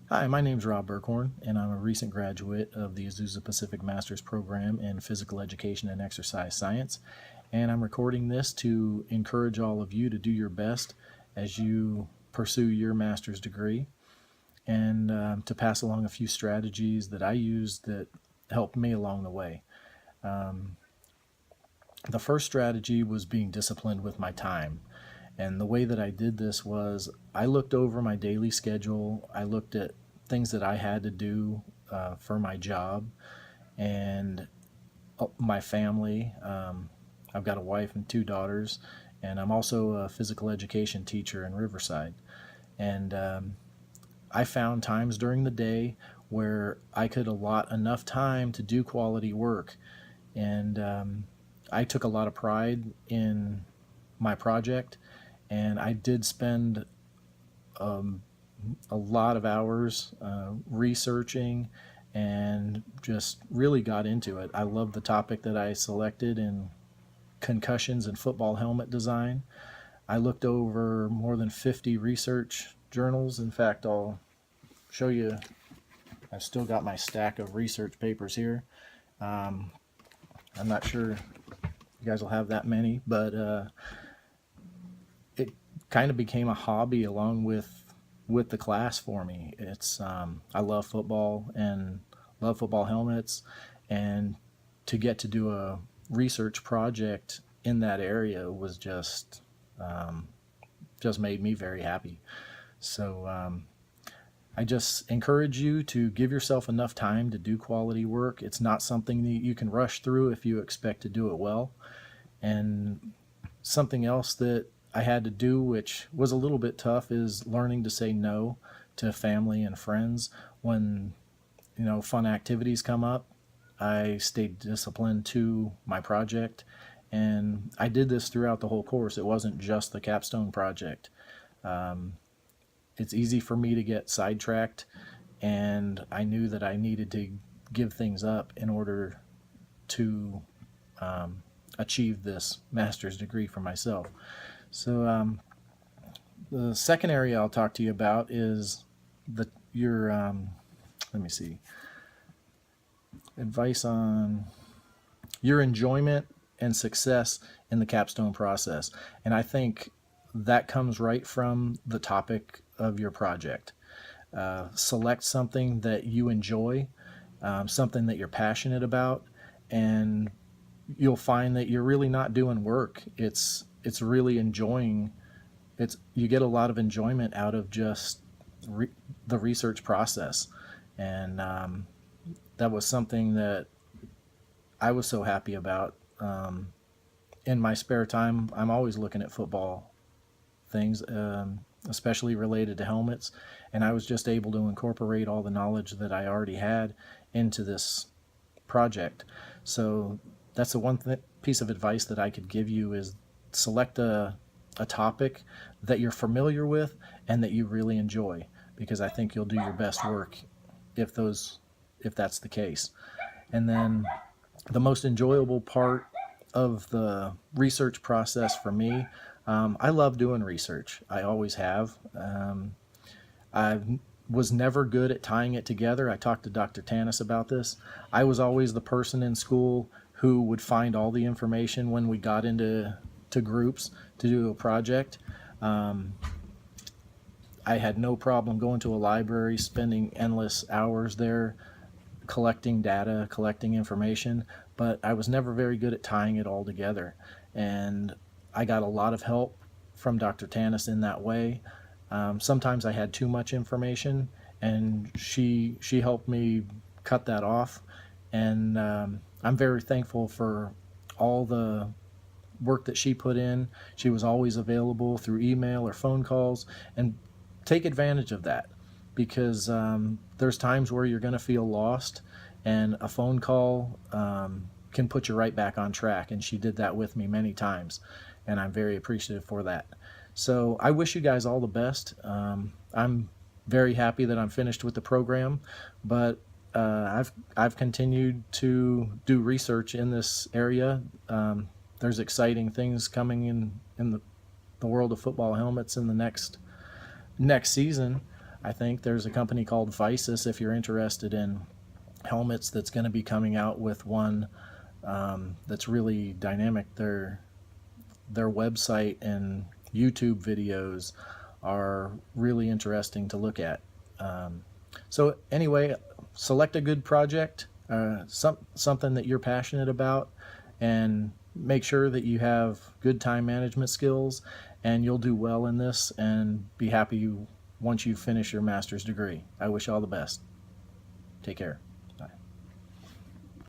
Hi, my name's Rob Burkhorn, and I'm a recent graduate of the Azusa Pacific Master's Program in Physical Education and Exercise Science. And I'm recording this to encourage all of you to do your best as you pursue your master's degree, and to pass along a few strategies that I used that helped me along the way. The first strategy was being disciplined with my time. And the way that I did this was I looked over my daily schedule, I looked at things that I had to do for my job and my family. I've got a wife and two daughters, and I'm also a physical education teacher in Riverside. And I found times during the day where I could allot enough time to do quality work. And I took a lot of pride in my project, and I did spend a lot of hours researching and just really got into it. I love the topic that I selected in concussions and football helmet design. I looked over more than 50 research journals. In fact, I'll show you, I've still got my stack of research papers here. I'm not sure you guys will have that many, but it kind of became a hobby along with the class for me. It's I love football and love football helmets, and to get to do a research project in that area was just made me very happy. So I just encourage you to give yourself enough time to do quality work. It's not something that you can rush through if you expect to do it well. And something else that I had to do, which was a little bit tough, is learning to say no to family and friends when fun activities come up. I stayed disciplined to my project, and I did this throughout the whole course. It wasn't just the capstone project. It's easy for me to get sidetracked, and I knew that I needed to give things up in order to achieve this master's degree for myself. So the second area I'll talk to you about is your let me see, advice on your enjoyment and success in the capstone process. And I think that comes right from the topic of your project. Select something that you enjoy, something that you're passionate about, and you'll find that you're really not doing work. It's really enjoying. You get a lot of enjoyment out of just the research process, and that was something that I was so happy about. In my spare time, I'm always looking at football things, especially related to helmets, and I was just able to incorporate all the knowledge that I already had into this project. So that's the one piece of advice that I could give you is select a topic that you're familiar with and that you really enjoy, because I think you'll do your best work if that's the case. And then the most enjoyable part of the research process for me, I love doing research. I always have. I was never good at tying it together. I talked to Dr. Tanis about this. I was always the person in school who would find all the information when we got into groups to do a project. I had no problem going to a library, spending endless hours there, collecting data, collecting information, but I was never very good at tying it all together. And I got a lot of help from Dr. Tanis in that way. Sometimes I had too much information, and she helped me cut that off. And I'm very thankful for all the work that she put in. She was always available through email or phone calls, and take advantage of that, because there's times where you're going to feel lost, and a phone call can put you right back on track. And she did that with me many times, and I'm very appreciative for that. So I wish you guys all the best. I'm very happy that I'm finished with the program, but I've continued to do research in this area. There's exciting things coming in the world of football helmets in the next season. I think there's a company called Visus, if you're interested in helmets, that's going to be coming out with one that's really dynamic. Their website and YouTube videos are really interesting to look at. So anyway, select a good project, something that you're passionate about, and make sure that you have good time management skills, and you'll do well in this and be happy once you finish your master's degree. I wish you all the best. Take care.